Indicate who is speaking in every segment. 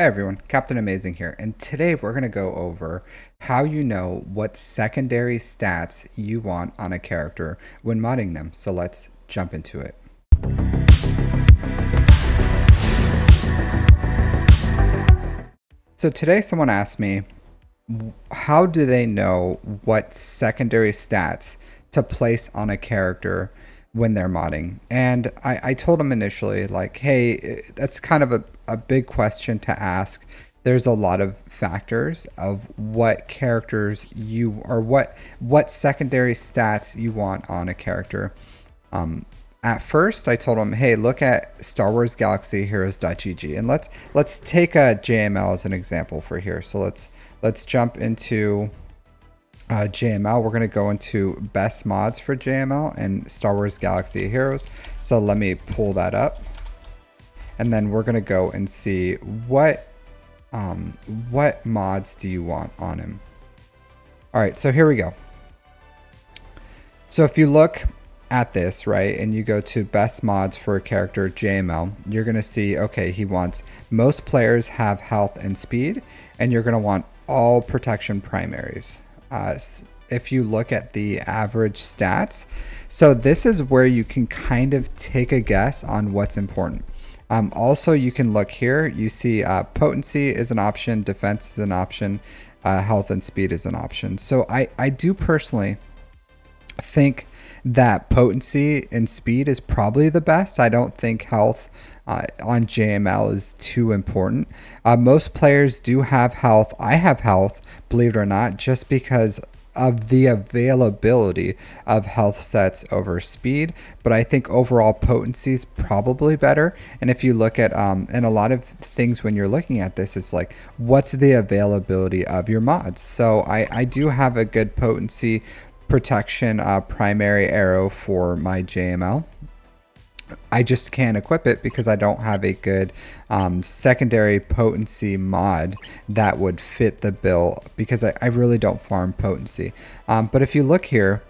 Speaker 1: Hey everyone, Captain Amazing here, and today we're going to go over how you know what secondary stats you want on a character when modding them. So let's jump into it. So today someone asked me, how do they know what secondary stats to place on a character when they're modding? And I told them initially, like, hey, that's kind of a big question to ask. There's a lot of factors of what characters you or what secondary stats you want on a character. Um, at first, I told them, "Hey, look at Star Wars Galaxy Heroes.gg, and let's take a JML as an example for here. So let's jump into JML. We're gonna go into best mods for JML and Star Wars Galaxy Heroes. So let me pull that up, and then we're gonna go and see what mods do you want on him. All right, so here we go. So if you look at this, right, and you go to best mods for a character JML, you're going to see, okay, he wants most players have health and speed, and you're going to want all protection primaries. If you look at the average stats, so this is where you can kind of take a guess on what's important. Also, you can look here, you see potency is an option, defense is an option, health and speed is an option. So I do personally think that potency and speed is probably the best. I don't think health on JML is too important. Most players do have health. I have health, believe it or not, just because of the availability of health sets over speed, but I think overall potency is probably better. And if you look at and a lot of things when you're looking at this, it's like, what's the availability of your mods? So I do have a good potency protection primary arrow for my JML. I just can't equip it because I don't have a good secondary potency mod that would fit the bill, because I really don't farm potency. But if you look here,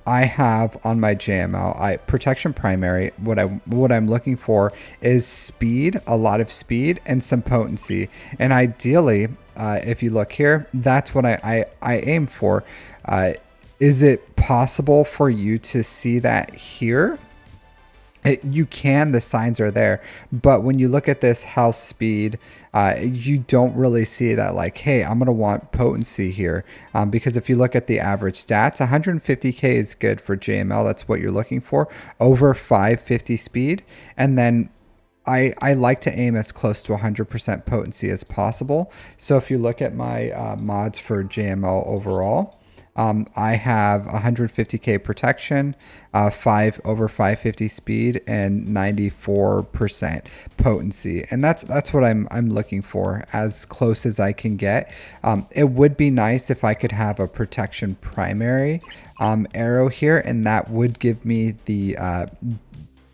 Speaker 1: I have on my JML, protection primary. What I'm looking for is speed, a lot of speed, and some potency. And ideally, if you look here, that's what I aim for. Is it possible for you to see that here? You can, the signs are there, but when you look at this health speed, you don't really see that, like, hey, I'm going to want potency here, because if you look at the average stats, 150k is good for JML. That's what you're looking for, over 550 speed. And then I like to aim as close to 100% potency as possible. So if you look at my mods for JML overall, I have 150k protection, over 550 speed, and 94% potency, and that's what I'm looking for, as close as I can get. It would be nice if I could have a protection primary arrow here, and that would give me the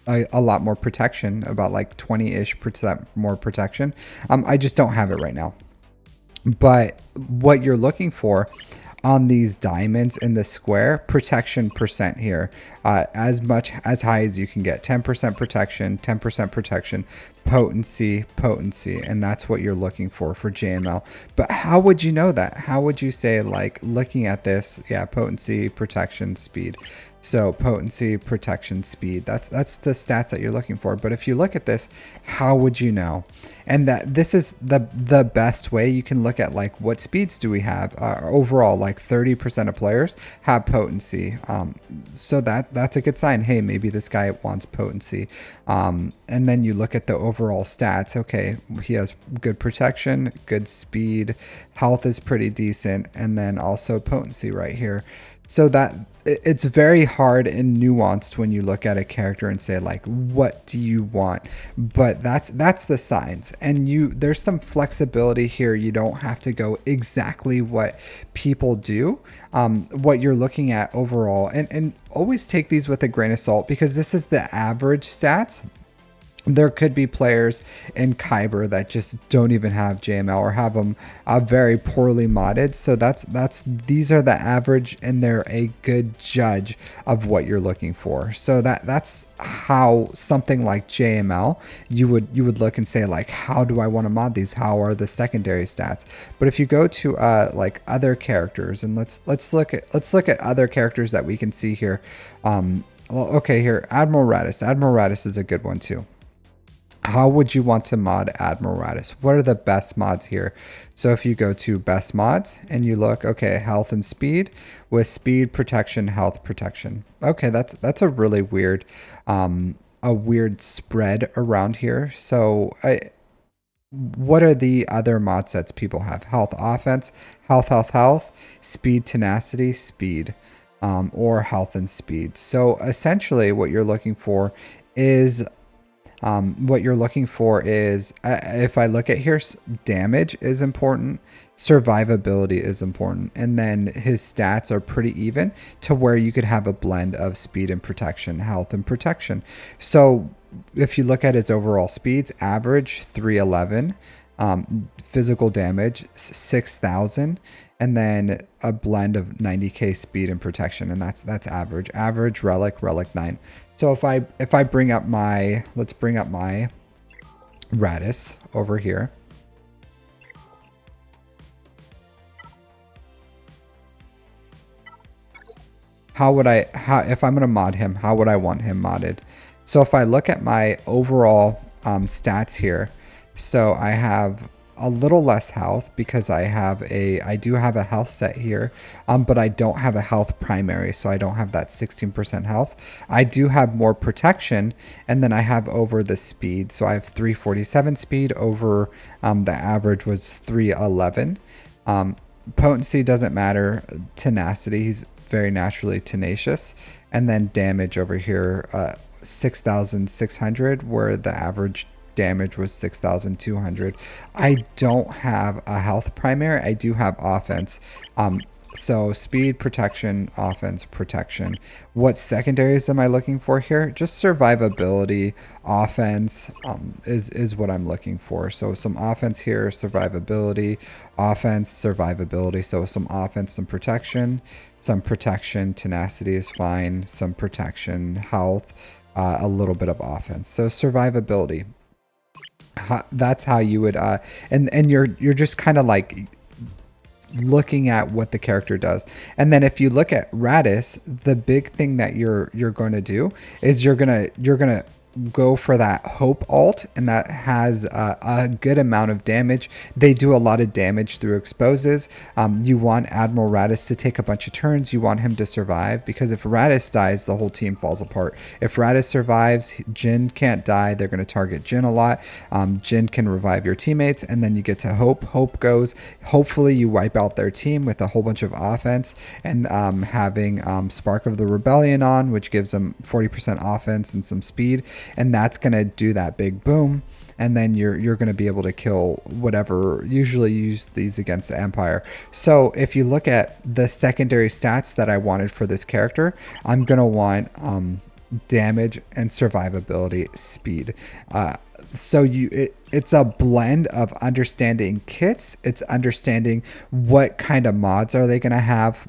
Speaker 1: a lot more protection, about like 20-ish% more protection. I just don't have it right now. But what you're looking for on these diamonds in the square, protection percent here, as high as you can get, 10% protection, 10% protection, potency, and that's what you're looking for JML. But how would you know that? How would you say, like, looking at this, yeah, potency, protection, speed? So potency, protection, speed, that's the stats that you're looking for. But if you look at this, how would you know? And that this is the best way you can look at, like, what speeds do we have overall. Like 30% of players have potency, so that's a good sign. Hey, maybe this guy wants potency. And then you look at the overall stats. Okay, he has good protection, good speed, health is pretty decent, and then also potency right here. So that it's very hard and nuanced when you look at a character and say, like, what do you want? But that's the signs, and there's some flexibility here. You don't have to go exactly what people do. What you're looking at overall, and always take these with a grain of salt, because this is the average stats. There could be players in Kyber that just don't even have JML or have them very poorly modded. So these are the average, and they're a good judge of what you're looking for. So that's how something like JML, you would look and say, like, how do I want to mod these? How are the secondary stats? But if you go to like other characters, and let's look at other characters that we can see here. Well, okay, here, Admiral Raddus. Admiral Raddus is a good one too. How would you want to mod Admiral Raddus? What are the best mods here? So if you go to best mods and you look, okay, health and speed, with speed, protection, health, protection. Okay, that's a really weird spread around here. So what are the other mod sets people have? Health, offense, health, speed, tenacity, speed, or health and speed. So essentially what you're looking for is if I look at here, damage is important, survivability is important, and then his stats are pretty even to where you could have a blend of speed and protection, health and protection. So if you look at his overall speeds, average 311, physical damage 6,000, and then a blend of 90k speed and protection, and that's average relic 9. So if I bring up my, let's bring up my Raddus over here. If I'm going to mod him, how would I want him modded? So if I look at my overall stats here, so I have a little less health because I do have a health set here, but I don't have a health primary, so I don't have that 16% health. I do have more protection, and then I have over the speed, so I have 347 speed over the average was 311. Potency doesn't matter. Tenacity, he's very naturally tenacious, and then damage over here, 6,600, where the average damage was 6,200. I don't have a health primary. I do have offense. So speed, protection, offense, protection. What secondaries am I looking for here? Just survivability, offense is what I'm looking for. So some offense here, survivability, offense, survivability. So some offense, some protection, tenacity is fine, some protection, health, a little bit of offense. So survivability. That's how you would and you're just kind of like looking at what the character does. And then if you look at Raddus, the big thing that you're going to do is you're gonna go for that hope alt, and that has a good amount of damage. They do a lot of damage through exposes. You want Admiral Raddus to take a bunch of turns. You want him to survive, because if Raddus dies, the whole team falls apart. If Raddus survives, Jin can't die. They're going to target Jin a lot. Jin can revive your teammates, and then you get to Hope. Hope goes. Hopefully you wipe out their team with a whole bunch of offense, and having Spark of the Rebellion on, which gives them 40% offense and some speed. And that's going to do that big boom, and then you're going to be able to kill whatever. Usually use these against the Empire. So if you look at the secondary stats that I wanted for this character, I'm going to want damage and survivability, speed. So it's a blend of understanding kits. It's understanding what kind of mods are they going to have,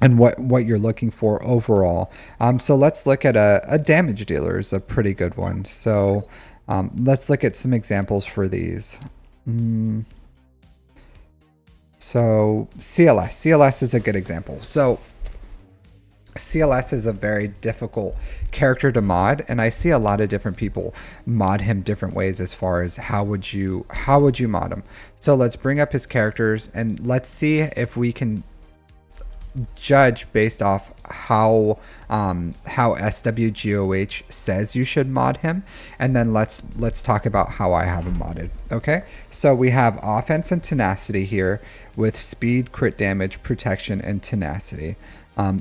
Speaker 1: and what you're looking for overall. So let's look at a damage dealer is a pretty good one. So let's look at some examples for these. So CLS is a good example. So CLS is a very difficult character to mod, and I see a lot of different people mod him different ways as far as how would you mod him. So let's bring up his characters and let's see if we can judge based off how SWGOH says you should mod him, and then let's talk about how I have him modded. Okay, so we have offense and tenacity here with speed, crit damage, protection, and tenacity.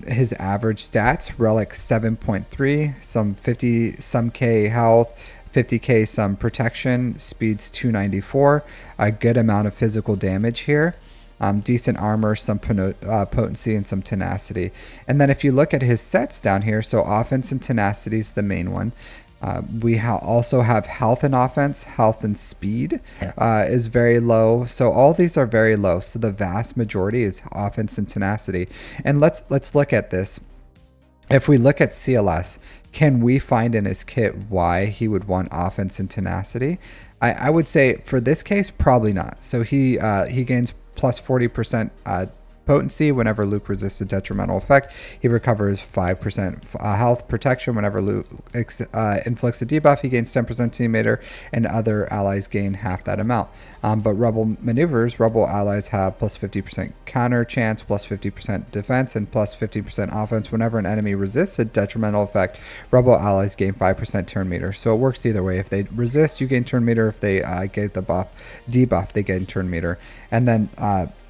Speaker 1: His average stats: relic 7.3, some K health, 50k some protection, speeds 294, a good amount of physical damage here. Decent armor, some potency, and some tenacity. And then if you look at his sets down here, so offense and tenacity is the main one. We also have health and offense. Health and speed is very low. So all these are very low. So the vast majority is offense and tenacity. And let's look at this. If we look at CLS, can we find in his kit why he would want offense and tenacity? I would say for this case, probably not. So he gains plus 40% potency whenever Luke resists a detrimental effect. He recovers 5% health protection whenever Luke inflicts a debuff. He gains 10% team meter, and other allies gain half that amount. But Rebel maneuvers, Rebel allies have plus 50% counter chance, plus 50% defense, and plus 50% offense. Whenever an enemy resists a detrimental effect, Rebel allies gain 5% turn meter. So it works either way. If they resist, you gain turn meter. If they get the debuff, they gain turn meter. And then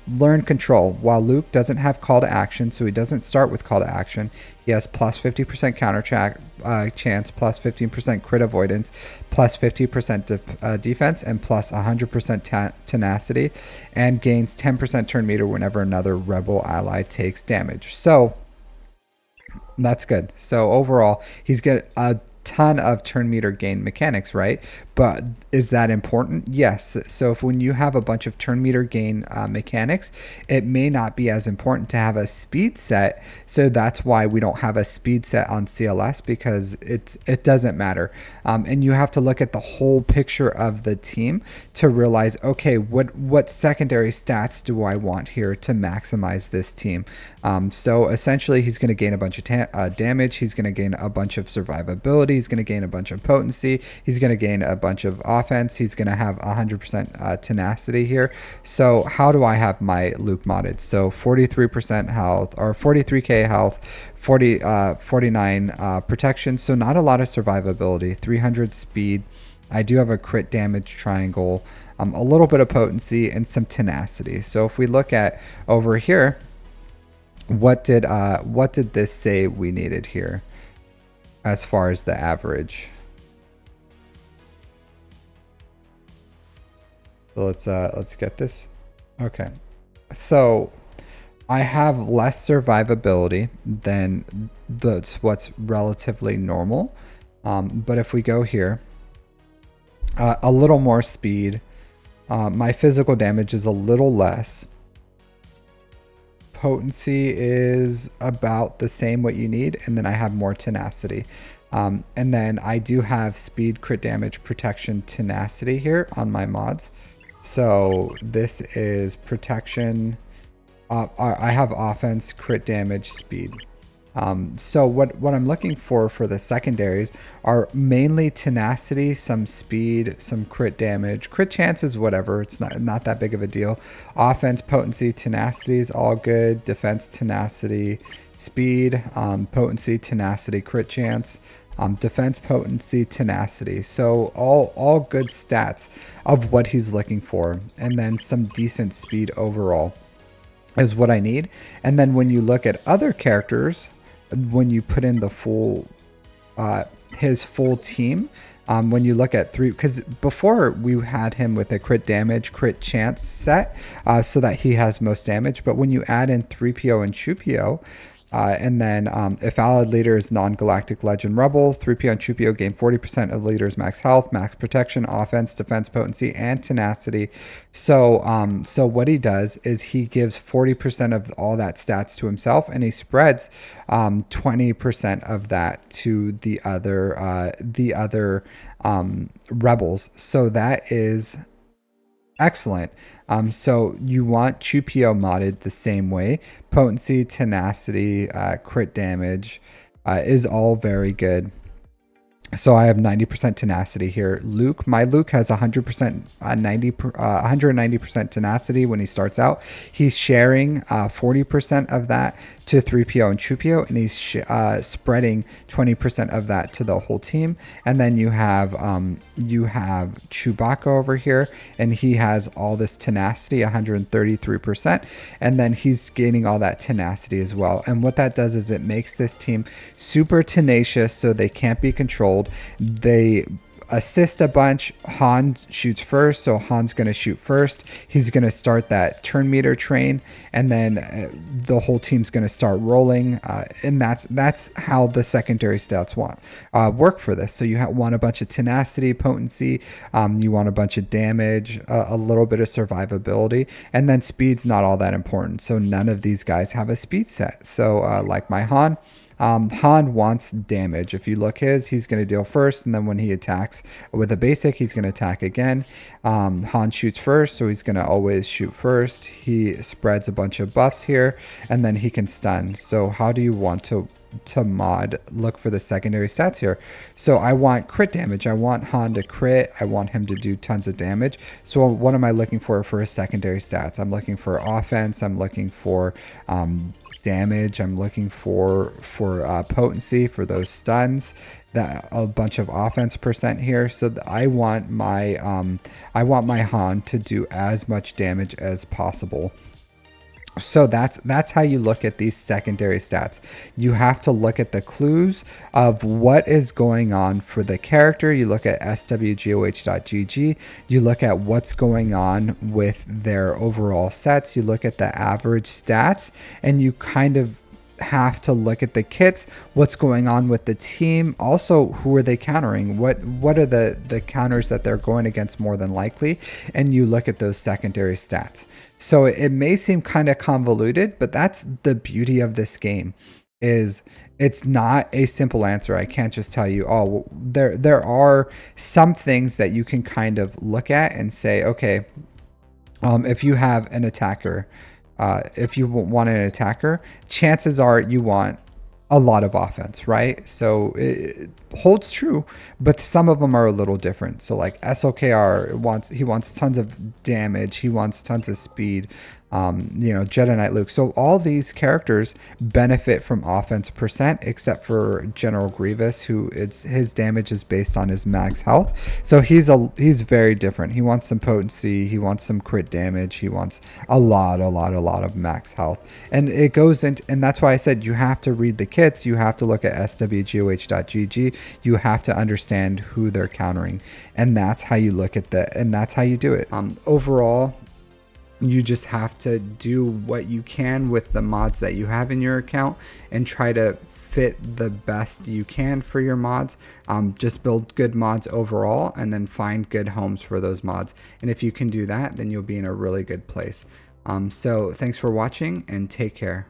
Speaker 1: learn control. While Luke doesn't have call to action, so he doesn't start with call to action, he has plus 50% counter chance, plus 15% crit avoidance, plus 50% defense, and plus 100% tenacity, and gains 10% turn meter whenever another Rebel ally takes damage. So that's good. So overall, he's got a ton of turn meter gain mechanics, right? But is that important? Yes. So if when you have a bunch of turn meter gain mechanics, it may not be as important to have a speed set. So that's why we don't have a speed set on CLS, because it doesn't matter. And you have to look at the whole picture of the team to realize, okay, what secondary stats do I want here to maximize this team? So essentially, he's going to gain a bunch of damage. He's going to gain a bunch of survivability. He's going to gain a bunch of potency. He's going to gain a bunch of offense. He's going to have 100% tenacity here. So how do I have my Luke modded? So 43% health, or 43k health, 49 protection. So not a lot of survivability, 300 speed. I do have a crit damage triangle, a little bit of potency, and some tenacity. So if we look at over here, what did this say we needed here as far as the average? So let's get this. Okay, so I have less survivability than what's relatively normal, but if we go here, a little more speed, my physical damage is a little less. Potency is about the same what you need, and then I have more tenacity. And then I do have speed, crit damage, protection, tenacity here on my mods. So this is protection. I have offense, crit damage, speed. So what I'm looking for the secondaries are mainly tenacity, some speed, some crit damage, crit chances, whatever. It's not that big of a deal. Offense, potency, tenacity is all good. Defense, tenacity, speed, potency, tenacity, crit chance. Defense, potency, tenacity. So all good stats of what he's looking for, and then some decent speed overall is what I need. And then when you look at other characters, when you put in the full his full team, when you look at because before we had him with a crit damage, crit chance set, so that he has most damage. But when you add in 3PO and 2PO, and then if allied leader is non-galactic legend rebel, 3PO and 2PO gain 40% of leader's max health, max protection, offense, defense, potency, and tenacity. So so what he does is he gives 40% of all that stats to himself, and he spreads 20% of that to the other rebels. So that is excellent. So you want 2PO modded the same way. Potency, tenacity, crit damage is all very good. So I have 90% tenacity here. My Luke has 100%, 190% tenacity when he starts out. He's sharing 40% of that to 3PO and 2PO, and he's spreading 20% of that to the whole team. And then you have Chewbacca over here, and he has all this tenacity, 133%, and then he's gaining all that tenacity as well. And what that does is it makes this team super tenacious, so they can't be controlled. They assist a bunch. Han shoots first, so Han's going to shoot first. He's going to start that turn meter train, and then the whole team's going to start rolling. And that's how the secondary stats work for this. So you want a bunch of tenacity, potency, you want a bunch of damage, a little bit of survivability, and then speed's not all that important. So none of these guys have a speed set. So like my Han. Han wants damage. If you look he's going to deal first, and then when he attacks with a basic, he's going to attack again. Han shoots first, so he's going to always shoot first. He spreads a bunch of buffs here, and then he can stun. So how do you want to mod? Look for the secondary stats here. So I want crit damage. I want Han to crit. I want him to do tons of damage. So what am I looking for his secondary stats? I'm looking for offense. I'm looking for damage. I'm looking for potency for those stuns. That a bunch of offense percent here. So I want my Han to do as much damage as possible. So that's how you look at these secondary stats. You have to look at the clues of what is going on for the character. You look at swgoh.gg. You look at what's going on with their overall sets. You look at the average stats, and you kind of have to look at the kits, what's going on with the team, also who are they countering, what are the counters that they're going against more than likely, and you look at those secondary stats. So it may seem kind of convoluted, but that's the beauty of this game, is it's not a simple answer. I can't just tell you, oh, well, there are some things that you can kind of look at and say, okay, if you have an attacker, if you want an attacker, chances are you want a lot of offense, right? So it holds true, but some of them are a little different. So like SOKR he wants tons of damage, he wants tons of speed, Jedi Knight Luke. So all these characters benefit from offense percent, except for General Grievous, who his damage is based on his max health. So he's very different. He wants some potency, he wants some crit damage, he wants a lot of max health. And it goes into, and that's why I said you have to read the kits, you have to look at swgoh.gg, you have to understand who they're countering, and that's how you look at and that's how you do it. Overall, you just have to do what you can with the mods that you have in your account and try to fit the best you can for your mods. Just build good mods overall, and then find good homes for those mods. And if you can do that, then you'll be in a really good place. So thanks for watching, and take care.